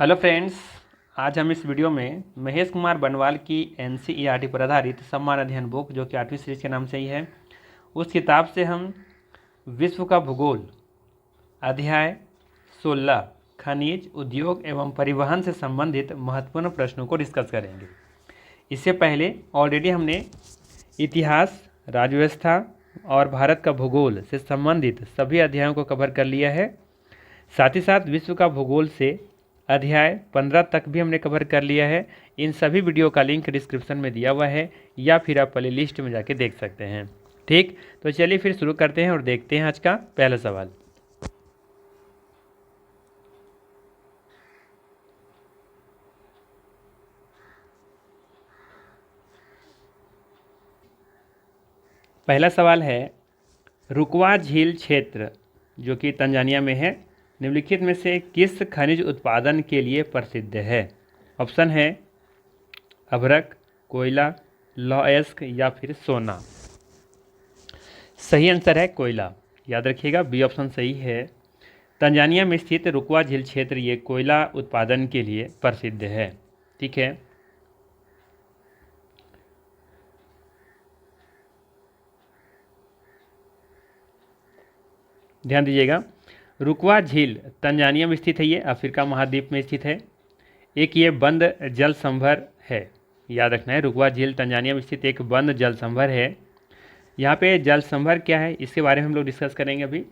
Hello friends, आज हम इस वीडियो में महेश कुमार बनवाल की एनसीईआरटी पर आधारित सम्मान अध्ययन बुक, जो कि 8वीं सीरीज के नाम से ही है, उस किताब से हम विश्व का भूगोल अध्याय 16 खनिज उद्योग एवं परिवहन से संबंधित महत्वपूर्ण प्रश्नों को डिस्कस करेंगे। इससे पहले ऑलरेडी हमने इतिहास, राज्य व्यवस्था और भारत का भूगोल से संबंधित सभी अध्यायों को कवर कर लिया है। साथ ही साथ विश्व का भूगोल से अध्याय 15 तक भी हमने कवर कर लिया है। इन सभी वीडियो का लिंक डिस्क्रिप्शन में दिया हुआ है या फिर आप प्ले लिस्ट में जाके देख सकते हैं। ठीक, तो चलिए फिर शुरू करते हैं और देखते हैं आज का पहला सवाल। पहला सवाल है, रुकवा झील क्षेत्र जो कि तंजानिया में है, निम्नलिखित में से किस खनिज उत्पादन के लिए प्रसिद्ध है? ऑप्शन है अभ्रक, कोयला, लौह अयस्क या फिर सोना। सही आंसर है कोयला। याद रखिएगा, बी ऑप्शन सही है। तंजानिया में स्थित रुकवा झील क्षेत्र ये कोयला उत्पादन के लिए प्रसिद्ध है। ठीक है, ध्यान दीजिएगा, रुकवा झील तंजानिया में स्थित है, ये अफ्रीका महाद्वीप में स्थित है। एक ये बंद जल संभर है, याद रखना है, रुकवा झील तंजानिया में स्थित एक बंद जल संभर है। यहाँ पे जल संभर क्या है, इसके बारे में हम लोग डिस्कस करेंगे अभी।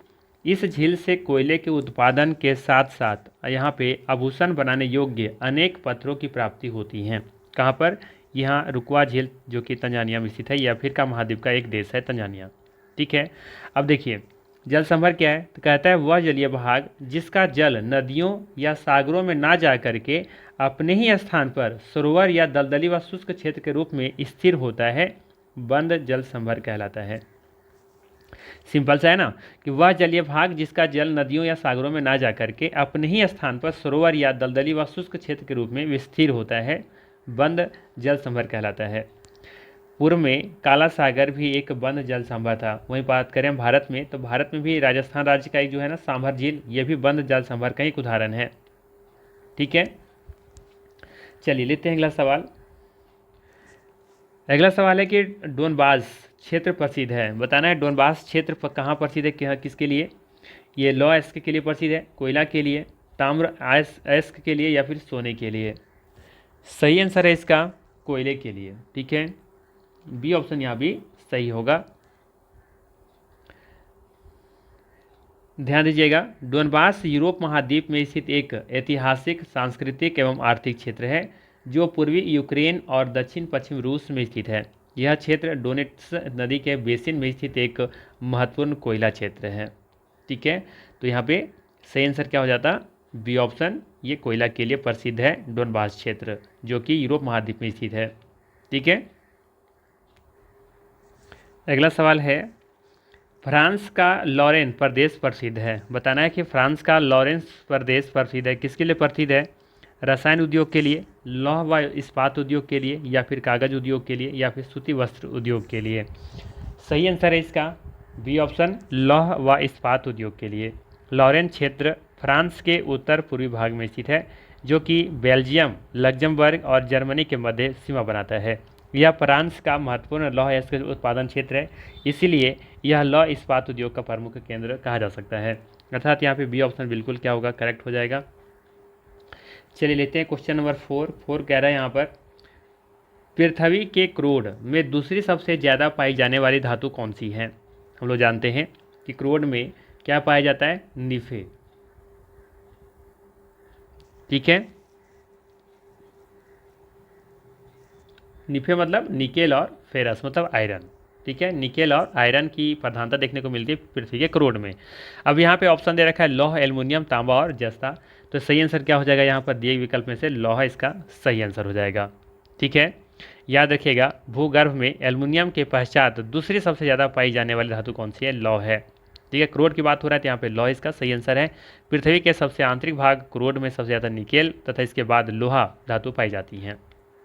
इस झील से कोयले के उत्पादन के साथ साथ यहाँ पे आभूषण बनाने योग्य अनेक पत्थरों की प्राप्ति होती हैं। कहाँ पर? यहाँ रुकवा झील जो कि तंजानिया में स्थित है, या अफ्रीका महाद्वीप का एक देश है तंजानिया। ठीक है, अब देखिए जल संभर क्या है, तो कहता है वह जलीय भाग जिसका जल नदियों या सागरों में ना जा करके अपने ही स्थान पर सरोवर या दलदली व शुष्क क्षेत्र के रूप में स्थिर होता है, बंद जल संभर कहलाता है। सिंपल सा है ना, कि वह जलीय भाग जिसका जल नदियों या सागरों में ना जा करके अपने ही स्थान पर सरोवर या दलदली व शुष्क क्षेत्र के रूप में स्थिर होता है, बंद जल संभर कहलाता है। पूर्व में काला सागर भी एक बंद जल संभर था। वहीं बात करें भारत में, तो भारत में भी राजस्थान राज्य का एक जो है ना सांभर झील, ये भी बंद जल संभर का एक उदाहरण है। ठीक है, चलिए लेते हैं अगला सवाल। अगला सवाल है कि डोनबास क्षेत्र प्रसिद्ध है। बताना है डोनबास क्षेत्र पर कहाँ प्रसिद्ध है, किसके लिए? ये लौह अयस्क के लिए प्रसिद्ध है, कोयला के लिए, ताम्र अयस्क के लिए या फिर सोने के लिए? सही आंसर है इसका कोयले के लिए। ठीक है, बी ऑप्शन यहाँ भी सही होगा। ध्यान दीजिएगा, डोनबास यूरोप महाद्वीप में स्थित एक ऐतिहासिक, सांस्कृतिक एवं आर्थिक क्षेत्र है जो पूर्वी यूक्रेन और दक्षिण पश्चिम रूस में स्थित है। यह क्षेत्र डोनेट्स नदी के बेसिन में स्थित एक महत्वपूर्ण कोयला क्षेत्र है। ठीक है, तो यहाँ पे सही आंसर क्या हो जाता? बी ऑप्शन, ये कोयला के लिए प्रसिद्ध है डोनबास क्षेत्र जो कि यूरोप महाद्वीप में स्थित है। ठीक है, अगला सवाल है, फ्रांस का लॉरेन प्रदेश प्रसिद्ध है। बताना है कि फ्रांस का लॉरेंस प्रदेश प्रसिद्ध है, किसके लिए प्रसिद्ध है? रसायन उद्योग के लिए, लौह व इस्पात उद्योग के लिए या फिर कागज उद्योग के लिए या फिर सूती वस्त्र उद्योग के लिए? सही आंसर है इसका बी ऑप्शन, लौह व इस्पात उद्योग के लिए। लॉरेन क्षेत्र फ्रांस के उत्तर पूर्वी भाग में स्थित है जो कि बेल्जियम, लग्जमबर्ग और जर्मनी के मध्य सीमा बनाता है। यह फ्रांस का महत्वपूर्ण लौह अयस्क उत्पादन क्षेत्र है, इसीलिए यह लौह इस्पात उद्योग का प्रमुख केंद्र कहा जा सकता है। अर्थात यहाँ पे बी ऑप्शन बिल्कुल क्या होगा, करेक्ट हो जाएगा। चलिए लेते हैं क्वेश्चन नंबर 4 कह रहा है यहाँ पर, पृथ्वी के क्रोड में दूसरी सबसे ज़्यादा पाई जाने वाली धातु कौन सी है? हम लोग जानते हैं कि क्रोड में क्या पाया जाता है? निफे। ठीक है, निफे मतलब निकेल और फेरस मतलब आयरन। ठीक है, निकेल और आयरन की प्रधानता देखने को मिलती है पृथ्वी के क्रोड में। अब यहाँ पे ऑप्शन दे रखा है लौह, एल्युमिनियम, तांबा और जस्ता, तो सही आंसर क्या हो जाएगा? यहाँ पर दिए विकल्प में से लौह इसका सही आंसर हो जाएगा। ठीक है, याद रखिएगा, भूगर्भ में एल्युमिनियम के पश्चात दूसरी सबसे ज़्यादा पाई जाने वाली धातु कौन सी है? लौह है। ठीक है, क्रोड की बात हो रहा है तो यहाँ पे लौह इसका सही आंसर है। पृथ्वी के सबसे आंतरिक भाग क्रोड में सबसे ज़्यादा निकेल तथा इसके बाद लोहा धातु पाई जाती हैं।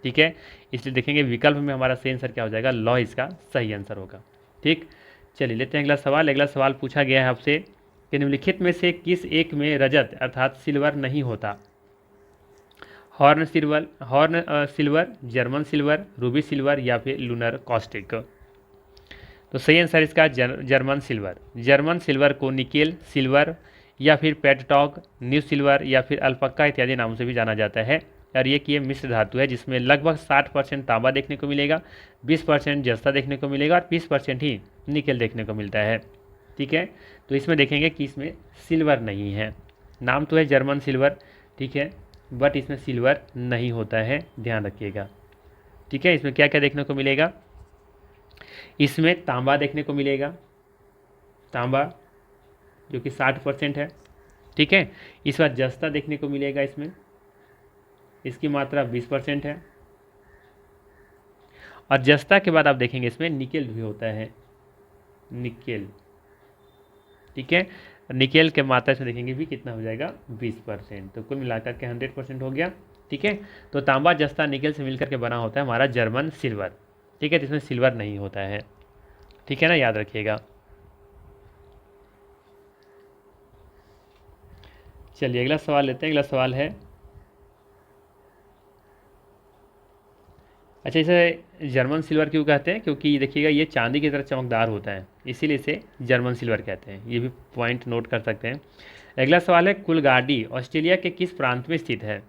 ठीक है, इसलिए देखेंगे विकल्प में हमारा सही आंसर क्या हो जाएगा? लौह इसका सही आंसर होगा। ठीक, चलिए लेते हैं अगला सवाल। अगला सवाल पूछा गया है आपसे कि निम्नलिखित में से किस एक में रजत अर्थात सिल्वर नहीं होता? Silver, German silver, Ruby silver या फिर लूनर कॉस्टिक। तो सही आंसर इसका जर्मन सिल्वर। जर्मन सिल्वर को निकेल सिल्वर या फिर पेटटॉक, न्यू सिल्वर या फिर अल्पक्का इत्यादि नामों से भी जाना जाता है। और ये मिश्र धातु है जिसमें लगभग 60% तांबा देखने को मिलेगा, 20% जस्ता देखने को मिलेगा और 20% ही निकेल देखने को मिलता है। ठीक है, तो इसमें देखेंगे कि इसमें सिल्वर नहीं है। नाम तो है जर्मन सिल्वर, ठीक है, बट इसमें सिल्वर नहीं होता है, ध्यान रखिएगा। ठीक है, इसमें क्या क्या देखने को मिलेगा, इसमें तांबा देखने को मिलेगा, तांबा जो कि 60% है। ठीक है, इस बार जस्ता देखने को मिलेगा, इसमें इसकी मात्रा 20% है। और जस्ता के बाद आप देखेंगे इसमें निकेल भी होता है, निकेल। ठीक है, निकेल के मात्रा इसमें देखेंगे भी कितना हो जाएगा, 20%। तो कुल मिलाकर के 100% हो गया। ठीक है, तो तांबा जस्ता निकेल से मिलकर के बना होता है हमारा जर्मन सिल्वर। ठीक है, तो इसमें सिल्वर नहीं होता है। ठीक है ना, याद रखिएगा। चलिए अगला सवाल लेते हैं। अगला सवाल है, अच्छा इसे जर्मन सिल्वर क्यों कहते हैं, क्योंकि देखिएगा ये चांदी की तरह चमकदार होता है, इसीलिए इसे जर्मन सिल्वर कहते हैं। ये भी पॉइंट नोट कर सकते हैं। अगला सवाल है, कुलगाडी ऑस्ट्रेलिया के किस प्रांत में स्थित है।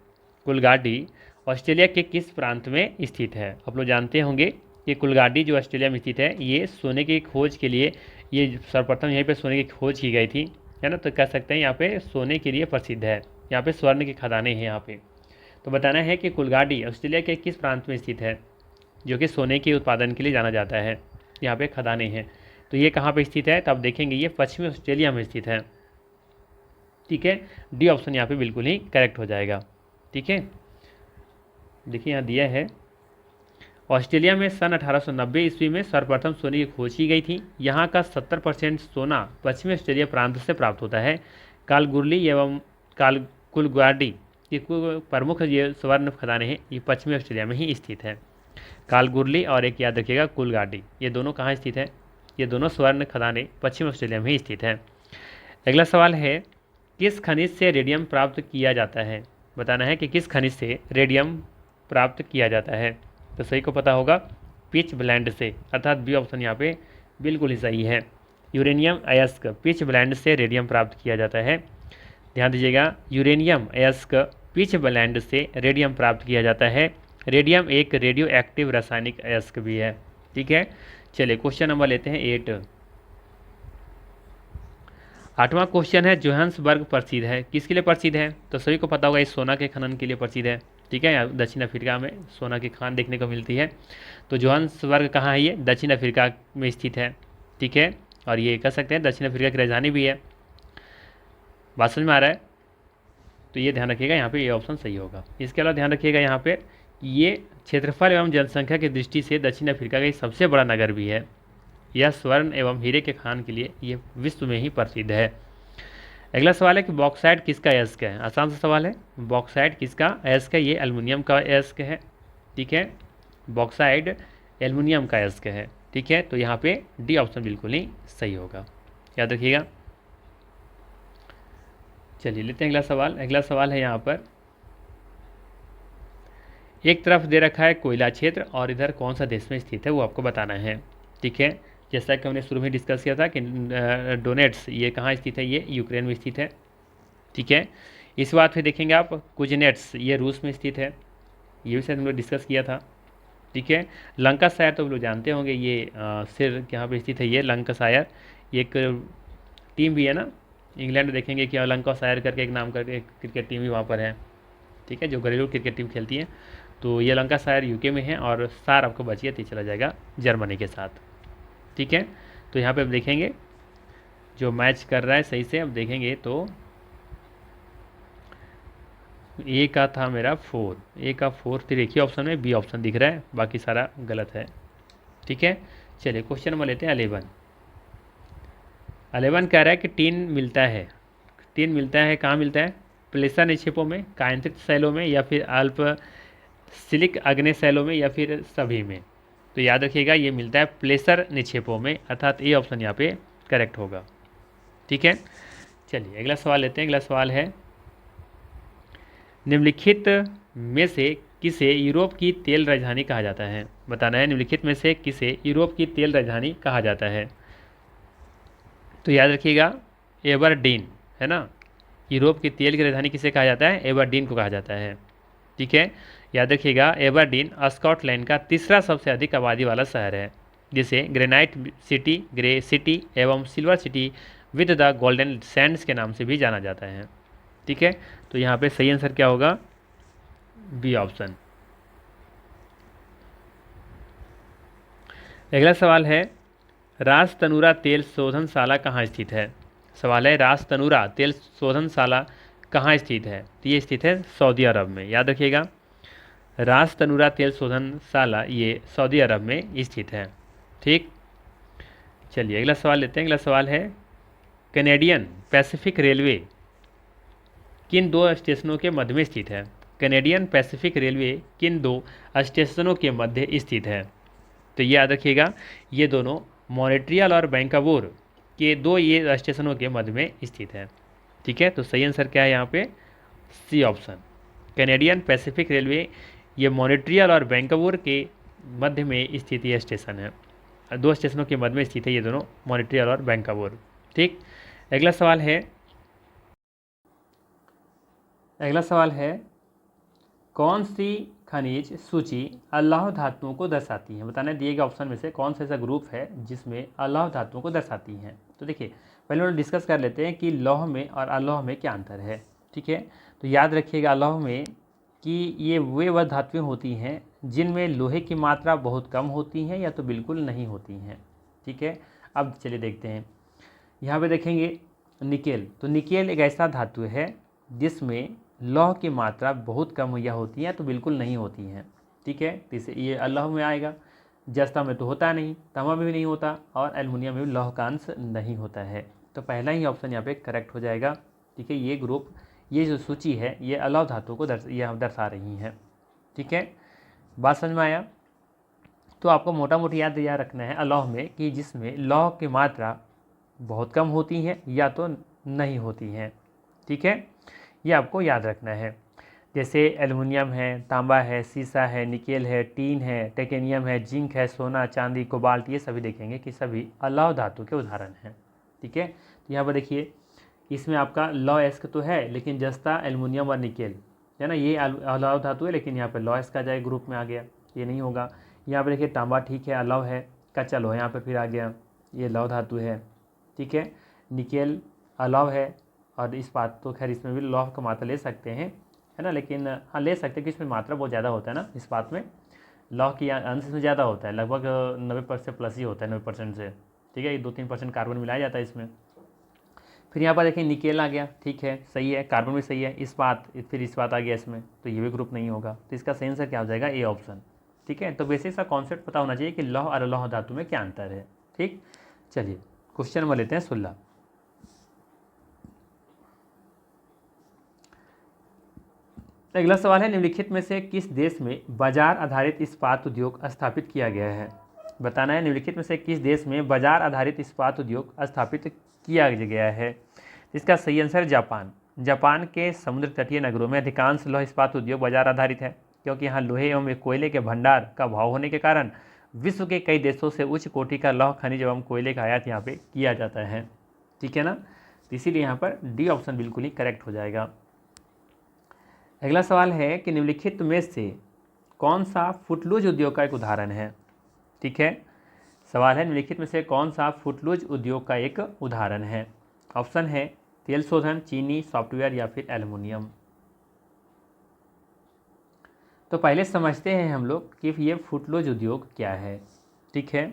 कुलगाडी ऑस्ट्रेलिया के किस प्रांत में स्थित है। आप लोग जानते होंगे कि कुलगाडी जो ऑस्ट्रेलिया में स्थित है, ये सोने की खोज के लिए, ये सर्वप्रथम यहीं पर सोने की खोज की गई थी, है ना। तो कह सकते हैं यहाँ पे सोने के लिए प्रसिद्ध है, यहाँ पे स्वर्ण की खदानें हैं यहाँ पे। तो बताना है कि कुलगाडी ऑस्ट्रेलिया के किस प्रांत में स्थित है, जो कि सोने के उत्पादन के लिए जाना जाता है। यहाँ पे खदानें हैं, तो ये कहाँ पे स्थित है, तो आप देखेंगे ये पश्चिमी ऑस्ट्रेलिया में स्थित है। ठीक है, डी ऑप्शन यहाँ पे बिल्कुल ही करेक्ट हो जाएगा। ठीक है, देखिए यहाँ दिया है, ऑस्ट्रेलिया में सन 1890 ईस्वी में सर्वप्रथम सोने की खोज की गई थी। यहाँ का 70% सोना पश्चिमी ऑस्ट्रेलिया प्रांत से प्राप्त होता है। कालगुरली एवं कुलगाडी ये प्रमुख ये स्वर्ण खदानें हैं, ये पश्चिमी ऑस्ट्रेलिया में ही स्थित है। कालगुरली और एक याद रखिएगा कुलगाडी, ये दोनों कहाँ स्थित है, ये दोनों स्वर्ण खदानें पश्चिम ऑस्ट्रेलिया में ही स्थित है। अगला सवाल है, किस खनिज से रेडियम प्राप्त किया जाता है। बताना है कि किस खनिज से रेडियम प्राप्त किया जाता है। तो सही को पता होगा, पिच ब्लेंड से, अर्थात बी ऑप्शन यहाँ पे बिल्कुल ही सही है। यूरेनियम अयस्क पिच ब्लेंड से रेडियम प्राप्त किया जाता है। ध्यान दीजिएगा, यूरेनियम अयस्क पिच ब्लेंड से रेडियम प्राप्त किया जाता है। रेडियम एक रेडियो एक्टिव रासायनिक अयस्क भी है। ठीक है, चलिए क्वेश्चन नंबर लेते हैं 8। 8वां क्वेश्चन है, जोहान्सबर्ग प्रसिद्ध है, किसके लिए प्रसिद्ध है। तो सभी को पता होगा इस सोना के खनन के लिए प्रसिद्ध है। ठीक है, दक्षिण अफ्रीका में सोना की खान देखने को मिलती है। तो जोहान्सबर्ग कहाँ है, ये दक्षिण अफ्रीका में स्थित है। ठीक है, और ये कह सकते हैं दक्षिण अफ्रीका की राजधानी भी है। बात समझ में आ रहा है, तो ये ध्यान रखिएगा, यहाँ पे ये ऑप्शन सही होगा। इसके अलावा ध्यान रखिएगा यहाँ पे ये क्षेत्रफल एवं जनसंख्या की दृष्टि से दक्षिण अफ्रीका का सबसे बड़ा नगर भी है। यह स्वर्ण एवं हीरे के खान के लिए ये विश्व में ही प्रसिद्ध है। अगला सवाल है कि बॉक्साइट किसका अयस्क है। आसान सा सवाल है, बॉक्साइट किसका अयस्क है, ये एल्युमिनियम का अयस्क है। ठीक है, बॉक्साइट एल्युमिनियम का अयस्क है। ठीक है, तो यहाँ पे डी ऑप्शन बिल्कुल ही सही होगा, याद रखिएगा। चलिए लेते हैं अगला सवाल। अगला सवाल है यहाँ पर, एक तरफ दे रखा है कोयला क्षेत्र और इधर कौन सा देश में स्थित है वो आपको बताना है। ठीक है, जैसा कि हमने शुरू में डिस्कस किया था कि डोनेट्स ये कहाँ स्थित है, ये यूक्रेन में स्थित है। ठीक है, इस बात पे देखेंगे आप, कुजनेट्स ये रूस में स्थित है, ये भी शायद हम लोग डिस्कस किया था। ठीक है, लंकाशायर तो हम लोग जानते होंगे, ये सिर यहाँ पे स्थित है, ये लंकाशायर एक टीम भी है ना, इंग्लैंड देखेंगे कि लंकाशायर करके एक नाम करके एक क्रिकेट टीम भी वहाँ पर है। ठीक है, जो घरेलू क्रिकेट टीम खेलती है। तो ये लंकाशायर यूके में है और सार आपको बचिए तो चला जाएगा जर्मनी के साथ। ठीक है, तो यहाँ पे अब देखेंगे जो मैच कर रहा है सही से, अब देखेंगे तो ए का था मेरा 4, ए का 4 3 एक ही ऑप्शन में बी ऑप्शन दिख रहा है, बाकी सारा गलत है। ठीक है, चलिए क्वेश्चन नंबर लेते हैं 11। 11 कह रहा है कि टीन मिलता है, टीन मिलता है कहाँ मिलता है, प्लेसर निक्षेपों में, कायंत्रित शैलों में या फिर अल्प सिलिक अग्नि शैलों में या फिर सभी में। तो याद रखिएगा ये मिलता है प्लेसर निक्षेपों में, अर्थात ए ऑप्शन यहाँ पे करेक्ट होगा। ठीक है, चलिए अगला सवाल लेते हैं। अगला सवाल है, निम्नलिखित में से किसे यूरोप की तेल राजधानी कहा जाता है? बताना है निम्नलिखित में से किसे यूरोप की तेल राजधानी कहा जाता है। तो याद रखिएगा एबरडीन, है ना। यूरोप की तेल की राजधानी किसे कहा जाता है? एबरडीन को कहा जाता है। ठीक है, याद रखिएगा एबरडीन स्कॉटलैंड का तीसरा सबसे अधिक आबादी वाला शहर है, जिसे ग्रेनाइट सिटी, ग्रे सिटी एवं silver city with the golden Sands के नाम से भी जाना जाता है। ठीक है, तो यहाँ पे सही आंसर क्या होगा? B option. अगला सवाल है रास तनूरा तेल शोधनशाला कहाँ स्थित है? सवाल है रास तनूरा तेल शोधनशाला कहाँ स्थित है? तो ये स्थित है सऊदी अरब में। याद रखिएगा रास तनूरा तेल शोधनशाला ये सऊदी अरब में स्थित है। ठीक, चलिए अगला सवाल लेते हैं। अगला सवाल है कैनेडियन पैसिफिक रेलवे किन दो स्टेशनों के मध्य में स्थित है? कैनेडियन पैसिफिक रेलवे किन दो स्टेशनों के मध्य स्थित है? तो ये याद रखिएगा ये दोनों मॉन्ट्रियल और वैंकूवर के दो ये स्टेशनों के मध्य में स्थित है। ठीक है, तो सही आंसर क्या है यहाँ पे? C option. Canadian Pacific Railway ये मॉन्ट्रियल और वैंकूवर के मध्य में स्थित ये स्टेशन है, दो स्टेशनों के मध्य में स्थित है ये दोनों, मॉन्ट्रियल और वैंकूवर। ठीक, अगला सवाल है कौन सी खनिज सूची अलौह धातुओं को दर्शाती है? बताना है दिए गए ऑप्शन में से कौन सा ऐसा ग्रुप है जिसमें अलौह धातुओं को दर्शाती हैं। तो देखिए पहले हम डिस्कस कर लेते हैं कि लौह में और अलौह में क्या अंतर है। ठीक है, तो याद रखिएगा अलौह में कि ये वह धातुएं होती हैं जिनमें लोहे की मात्रा बहुत कम होती हैं या तो बिल्कुल नहीं होती हैं। ठीक है, अब चलिए देखते हैं। यहाँ पे देखेंगे निकेल, तो निकेल एक ऐसा धातु है जिसमें लौह की मात्रा बहुत कम या होती है तो बिल्कुल नहीं होती हैं। ठीक है, तो इसे ये अलौह में आएगा। जस्ता में तो होता नहीं, तांबा में भी नहीं होता और एल्युमिनियम में भी लौह का अंश नहीं होता है। तो पहला ही ऑप्शन यहाँ पे करेक्ट हो जाएगा। ठीक है, ये ग्रुप ये जो सूची है ये अलौह धातु को दर्शा रही है। ठीक है, बात समझ में आया? तो आपको मोटा मोटी याद रखना है अलौह में कि जिसमें लौह की मात्रा बहुत कम होती है या तो नहीं होती हैं। ठीक है, ये आपको याद रखना है। जैसे एल्युमिनियम है, तांबा है, सीसा है, निकेल है, टीन है, टाइटेनियम है, जिंक है, सोना, चांदी, कोबाल्ट, ये सभी देखेंगे कि सभी अलौह धातु के उदाहरण हैं। ठीक है, तो यहाँ पर देखिए इसमें आपका लौ एस्क तो है लेकिन जस्ता एल्युमिनियम और निकेल है ना, ये अलौह धातु है लेकिन यहाँ पर लौ एस्क का जाए ग्रुप में आ गया, ये नहीं होगा। यहाँ पर देखिए तांबा ठीक है अलौह है, कच्चा लोहा यहाँ पर फिर आ गया, ये लौह धातु है। ठीक है, निकेल अलौह है और इस्पात तो खैर इसमें भी लौह का मात्रा ले सकते हैं, है ना, लेकिन हाँ ले सकते हैं कि इसमें मात्रा बहुत ज़्यादा होता है ना इस्पात में, लौह की अंश इसमें ज़्यादा होता है, लगभग 90% प्लस ही होता है, 90% से। ठीक है, 2-3% कार्बन मिलाया जाता है इसमें। फिर यहाँ पर देखिए निकेल आ गया, ठीक है सही है, कार्बन भी सही है, इस्पात फिर इस्पात आ गया इसमें, तो ये भी ग्रुप नहीं होगा। तो इसका सही आंसर क्या हो जाएगा? A option. ठीक है, तो बेसिक सा कॉन्सेप्ट पता होना चाहिए कि लौह और अलौह धातु में क्या अंतर है। ठीक, चलिए क्वेश्चन नंबर लेते हैं 16। अगला सवाल है निम्नलिखित में से किस देश में बाजार आधारित इस्पात उद्योग स्थापित किया गया है? बताना है निम्नलिखित में से किस देश में बाजार आधारित इस्पात उद्योग स्थापित किया गया है? इसका सही आंसर जापान। जापान के समुद्र तटीय नगरों में अधिकांश लौह इस्पात उद्योग बाजार आधारित है, क्योंकि यहाँ लोहे एवं कोयले के भंडार का भाव होने के कारण विश्व के कई देशों से उच्च कोटि का लौह खनिज एवं कोयले का आयात यहाँ पे किया जाता है। ठीक है ना, तो इसीलिए यहाँ पर डी ऑप्शन बिल्कुल ही करेक्ट हो जाएगा। अगला सवाल है कि निम्नलिखित में से कौन सा फुटलूज उद्योग का एक उदाहरण है? ठीक है, सवाल है निम्नलिखित में से कौन सा फुटलूज उद्योग का एक उदाहरण है? ऑप्शन है तेल शोधन, चीनी, सॉफ्टवेयर या फिर एल्युमिनियम। तो पहले समझते हैं हम लोग कि ये फुटलूज उद्योग क्या है। ठीक है,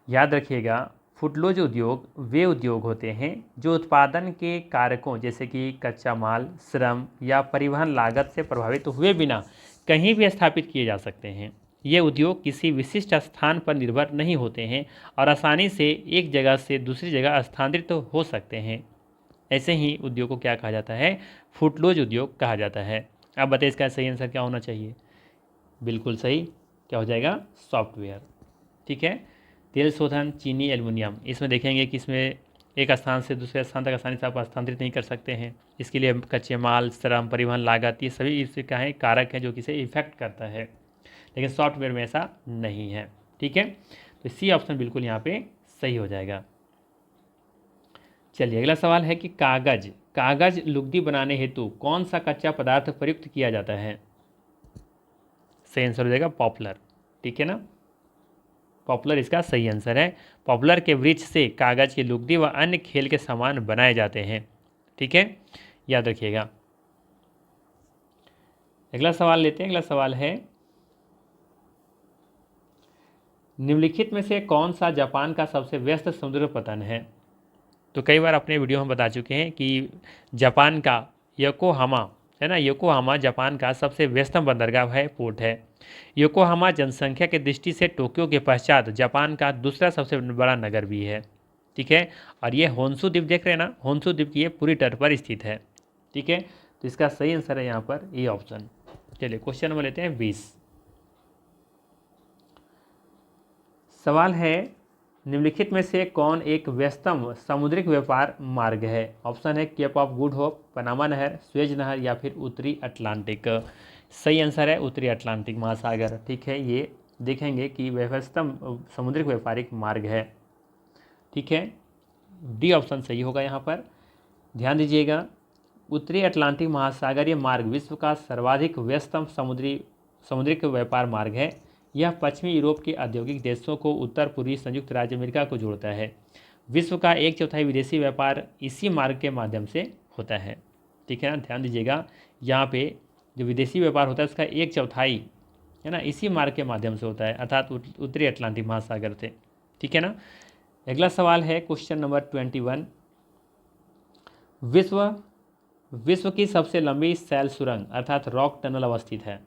याद रखिएगा फुटलूज उद्योग वे उद्योग होते हैं जो उत्पादन के कारकों जैसे कि कच्चा माल, श्रम या परिवहन लागत से प्रभावित हुए बिना कहीं भी स्थापित किए जा सकते हैं। ये उद्योग किसी विशिष्ट स्थान पर निर्भर नहीं होते हैं और आसानी से एक जगह से दूसरी जगह स्थानांतरित हो सकते हैं। ऐसे ही उद्योग को क्या कहा जाता है? फुटलूज उद्योग कहा जाता है। अब बताइए इसका सही आंसर क्या होना चाहिए? बिल्कुल सही, क्या हो जाएगा? सॉफ्टवेयर। ठीक है, तेल शोधन, चीनी, एल्युमिनियम, इसमें देखेंगे कि इसमें एक स्थान से दूसरे स्थान तक आसानी से आप स्थानांतरित नहीं कर सकते हैं। इसके लिए कच्चे माल, श्रम, परिवहन लागत, ये सभी इससे क्या है, कारक हैं जो कि इसे इफेक्ट करता है, लेकिन सॉफ्टवेयर में ऐसा नहीं है। ठीक है, तो सी ऑप्शन बिल्कुल यहाँ पे सही हो जाएगा। चलिए अगला सवाल है कि कागज लुगदी बनाने हेतु कौन सा कच्चा पदार्थ प्रयुक्त किया जाता है? सही आंसर हो जाएगा पॉपुलर। ठीक है ना, पॉपुलर इसका सही आंसर है। पॉपुलर के वृक्ष से कागज की लुगदी व अन्य खेल के सामान बनाए जाते हैं। ठीक है, याद रखिएगा। अगला सवाल लेते हैं। अगला सवाल है, निम्नलिखित में से कौन सा जापान का सबसे व्यस्त समुद्र पतन है? तो कई बार अपने वीडियो में बता चुके हैं कि जापान का योकोहामा है ना, योकोहामा जापान का सबसे व्यस्तम बंदरगाह है, पोर्ट है। योकोहामा जनसंख्या की दृष्टि से टोक्यो के पश्चात जापान का दूसरा सबसे बड़ा नगर भी है। ठीक है, और ये होन्शु द्वीप देख रहे हैं ना, होन्शु द्वीप की ये पूरी तट पर स्थित है। ठीक है, तो इसका सही आंसर है यहाँ पर ए ऑप्शन। चलिए क्वेश्चन नंबर लेते हैं 20। सवाल है, निम्नलिखित में से कौन एक व्यस्तम समुद्रिक व्यापार मार्ग है? ऑप्शन है Cape of Good Hope, Panama नहर, स्वेज नहर या फिर उत्तरी अटलांटिक। सही आंसर है उत्तरी अटलांटिक महासागर। ठीक है, ये देखेंगे कि व्यस्तम समुद्रिक व्यापारिक मार्ग है। ठीक है, डी ऑप्शन सही होगा यहाँ पर। ध्यान दीजिएगा, उत्तरी अटलांटिक महासागरीय मार्ग विश्व का सर्वाधिक व्यस्तम समुद्रिक व्यापार मार्ग है। यह पश्चिमी यूरोप के औद्योगिक देशों को उत्तर पूर्वी संयुक्त राज्य अमेरिका को जोड़ता है। विश्व का 1/4 विदेशी व्यापार इसी मार्ग के माध्यम से होता है। ठीक है ना, ध्यान दीजिएगा, यहाँ पे जो विदेशी व्यापार होता है उसका 1/4 है ना इसी मार्ग के माध्यम से होता है, अर्थात उत्तरी अटलांटिक महासागर से। ठीक है ना। अगला सवाल है क्वेश्चन नंबर 21। विश्व की सबसे लंबी सैल सुरंग अर्थात रॉक टनल अवस्थित है।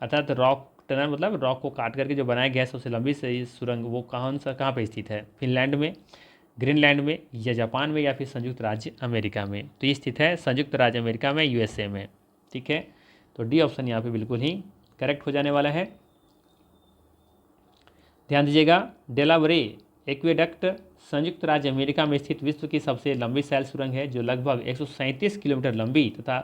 अर्थात रॉक टनल मतलब रॉक को काट करके जो बनाया गया है सबसे लंबी सही सुरंग, वो कहाँ पे स्थित है? फिनलैंड में, ग्रीनलैंड में, या जापान में, या फिर संयुक्त राज्य अमेरिका में? तो ये स्थित है संयुक्त राज्य अमेरिका में, यूएसए में। ठीक है, तो डी ऑप्शन यहाँ पे बिल्कुल ही करेक्ट हो जाने वाला है। ध्यान दीजिएगा, डेलावेरे एक्वेडक्ट संयुक्त राज्य अमेरिका में स्थित विश्व की सबसे लंबी सैल सुरंग है, जो लगभग 137 किलोमीटर लंबी तथा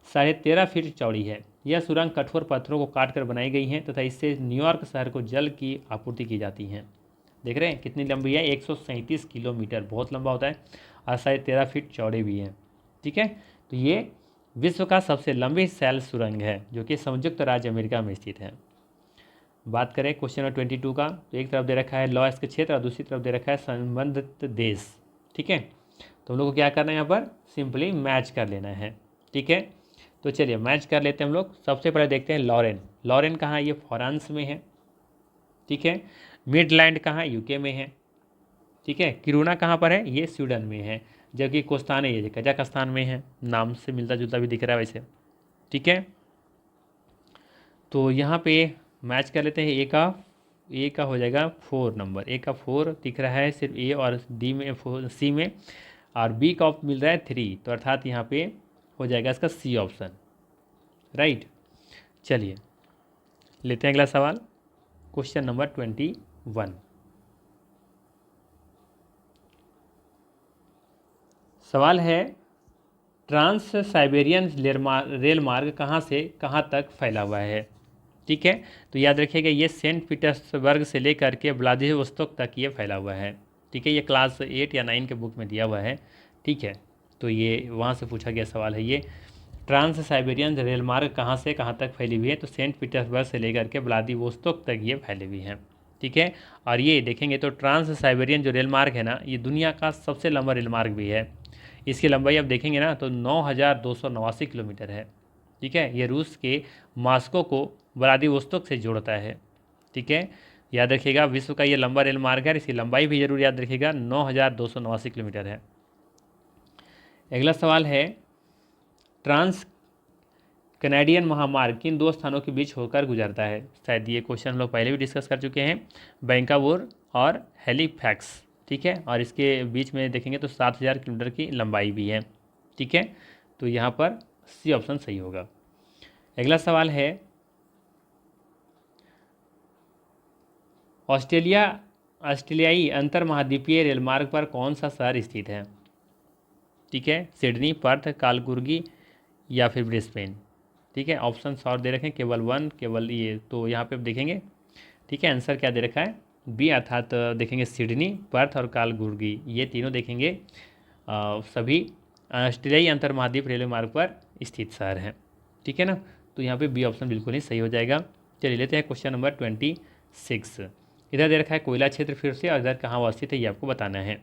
13.5 फीट चौड़ी है। यह सुरंग कठोर पत्थरों को काटकर बनाई गई है तथा इससे न्यूयॉर्क शहर को जल की आपूर्ति की जाती है। देख रहे हैं कितनी लंबी है? 137 किलोमीटर, बहुत लंबा होता है, और 13.5 फीट चौड़े भी हैं। ठीक है, तो ये विश्व का सबसे लंबी सैल सुरंग है जो कि संयुक्त राज्य अमेरिका में स्थित है। बात करें क्वेश्चन नंबर 22 का, तो एक तरफ दे रखा है लॉ के क्षेत्र और दूसरी तरफ दे रखा है संबंधित देश। ठीक है, तो हम लोग को क्या करना है यहाँ पर? सिंपली मैच कर लेना है। ठीक है, तो चलिए मैच कर लेते हैं हम लोग। सबसे पहले देखते हैं लॉरेन। लॉरेन कहाँ है? ये फ्रांस में है। ठीक है, मिडलैंड कहाँ है? यूके में है। ठीक है, किरूना कहाँ पर है? ये स्वीडन में है। जबकि कोस्ताने ये कजाकिस्तान में है। नाम से मिलता जुलता भी दिख रहा है वैसे। ठीक है, तो यहाँ पे मैच कर लेते हैं। ए का हो जाएगा 4 नंबर, ए का 4 दिख रहा है सिर्फ ए और डी में, सी में, और बी का मिल रहा है 3, तो अर्थात यहाँ पे हो जाएगा इसका सी ऑप्शन। राइट, चलिए लेते हैं अगला सवाल, क्वेश्चन नंबर 21। सवाल है, ट्रांस साइबेरियन रेल मार्ग कहाँ से कहाँ तक फैला हुआ है? ठीक है, तो याद रखिएगा ये सेंट पीटर्सबर्ग से लेकर के व्लादिवोस्तोक तक ये फैला हुआ है। ठीक है, ये क्लास 8 या 9 के बुक में दिया हुआ है। ठीक है, तो ये वहाँ से पूछा गया सवाल है। ये ट्रांस साइबेरियन रेल मार्ग कहाँ से कहाँ तक फैली हुई है? तो सेंट पीटर्सबर्ग से लेकर के व्लादिवोस्तोक तक ये फैली हुई है। ठीक है, और ये देखेंगे तो ट्रांस साइबेरियन जो रेल मार्ग है ना, ये दुनिया का सबसे लंबा रेल मार्ग भी है। इसकी लंबाई आप देखेंगे ना तो 9,289 किलोमीटर है। ठीक है, ये रूस के मॉस्को को व्लादिवोस्तोक से जोड़ता है। ठीक है, याद रखिएगा विश्व का ये लंबा रेल मार्ग है, इसकी लंबाई भी जरूर याद रखिएगा, 9,289 किलोमीटर है। अगला सवाल है, ट्रांस कैनेडियन महामार्ग किन 2 स्थानों के बीच होकर गुजरता है? शायद ये क्वेश्चन हम लोग पहले भी डिस्कस कर चुके हैं, वैंकूवर और हैलिफैक्स। ठीक है, और इसके बीच में देखेंगे तो 7,000 किलोमीटर की लंबाई भी है। ठीक है, तो यहाँ पर सी ऑप्शन सही होगा। अगला सवाल है, ऑस्ट्रेलिया ऑस्ट्रेलियाई अंतर महाद्वीपीय रेल मार्ग पर कौन सा शहर स्थित है? ठीक है, सिडनी, पर्थ, कालकुर्गी या फिर ब्रिस्बेन। ठीक है, ऑप्शन और दे रखे हैं, केवल वन, केवल ये, तो यहाँ पे आप देखेंगे। ठीक है, आंसर क्या दे रखा है? बी, अर्थात देखेंगे सिडनी, पर्थ और कालकुर्गी, ये तीनों देखेंगे सभी ऑस्ट्रेलियाई अंतर महाद्वीप रेलवे मार्ग पर स्थित शहर हैं। ठीक है ना, तो यहाँ पे बी ऑप्शन बिल्कुल ही सही हो जाएगा। चलिए लेते हैं क्वेश्चन नंबर 26। इधर दे रखा है कोयला क्षेत्र फिर से, और इधर कहाँ अवस्थित है ये आपको बताना है।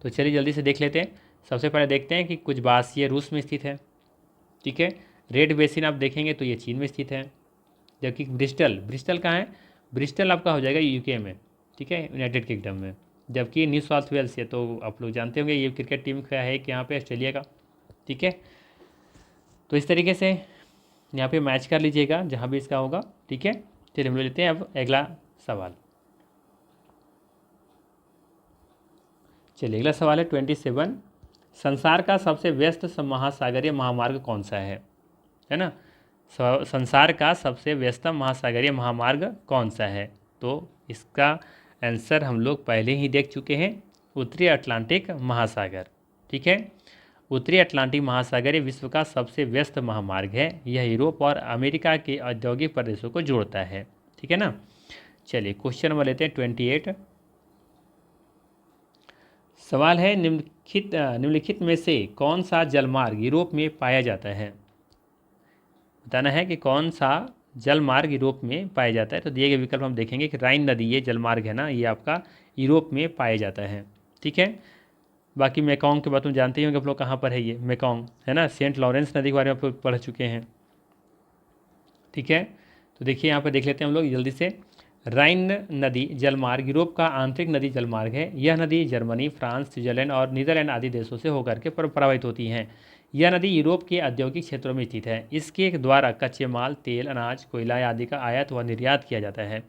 तो चलिए जल्दी से देख लेते हैं। सबसे पहले देखते हैं कि कुजबास ये रूस में स्थित है। ठीक है, रेड बेसिन आप देखेंगे तो ये चीन में स्थित है। जबकि ब्रिस्टल कहाँ है? ब्रिस्टल आपका हो जाएगा यूके में। ठीक है, यूनाइटेड किंगडम में। जबकि न्यू साउथ वेल्स है, तो आप लोग जानते होंगे ये क्रिकेट टीम का है कि यहाँ पे ऑस्ट्रेलिया का। ठीक है, तो इस तरीके से यहाँ पे मैच कर लीजिएगा जहाँ भी इसका होगा। ठीक है, चलिए हम लोग लेते हैं अब अगला सवाल। चलिए अगला सवाल है 27। संसार का सबसे व्यस्त महासागरीय महामार्ग कौन सा है ना? संसार का सबसे व्यस्तम महासागरीय महामार्ग कौन सा है? तो इसका आंसर हम लोग पहले ही देख चुके हैं, उत्तरी अटलांटिक महासागर। ठीक है, उत्तरी अटलांटिक महासागर विश्व का सबसे व्यस्त महामार्ग है। यह यूरोप और अमेरिका के औद्योगिक प्रदेशों को जोड़ता है। ठीक है ना। चलिए क्वेश्चन नंबर लेते हैं 28। सवाल है निम्नलिखित में से कौन सा जलमार्ग यूरोप में पाया जाता है? बताना है कि कौन सा जलमार्ग यूरोप में पाया जाता है। तो दिए गए विकल्प हम देखेंगे कि राइन नदी, ये जलमार्ग है ना, ये आपका यूरोप में पाया जाता है। ठीक है, बाकी मेकॉन्ग के बात तुम जानते ही होंगे आप लोग, कहाँ पर है ये मेकॉन्ग, है ना, सेंट लॉरेंस नदी के बारे में आप लोग पढ़ चुके हैं। ठीक है, तो देखिए यहाँ पर देख लेते हैं हम लोग जल्दी से। राइन नदी जलमार्ग यूरोप का आंतरिक नदी जलमार्ग है। यह नदी जर्मनी, फ्रांस, स्विट्जरलैंड और नीदरलैंड आदि देशों से होकर के प्रवाहित होती हैं। यह नदी यूरोप के औद्योगिक क्षेत्रों में स्थित है। इसके द्वारा कच्चे माल, तेल, अनाज, कोयला आदि का आयात व निर्यात किया जाता है।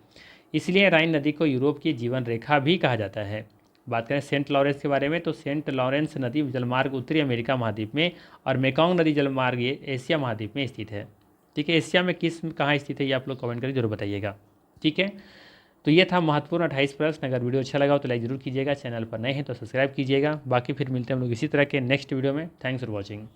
इसलिए राइन नदी को यूरोप की जीवन रेखा भी कहा जाता है। बात करें सेंट लॉरेंस के बारे में, तो सेंट लॉरेंस नदी जलमार्ग उत्तरी अमेरिका महाद्वीप में और मेकॉन्ग नदी जलमार्ग ये एशिया महाद्वीप में स्थित है। ठीक है, एशिया में कहाँ स्थित है ये आप लोग कमेंट करके जरूर बताइएगा। ठीक है, तो ये था महत्वपूर्ण 28 प्रश्न। अगर वीडियो अच्छा लगा हो तो लाइक जरूर कीजिएगा, चैनल पर नए हैं तो सब्सक्राइब कीजिएगा। बाकी फिर मिलते हैं हम लोग इसी तरह के नेक्स्ट वीडियो में। Thanks for watching.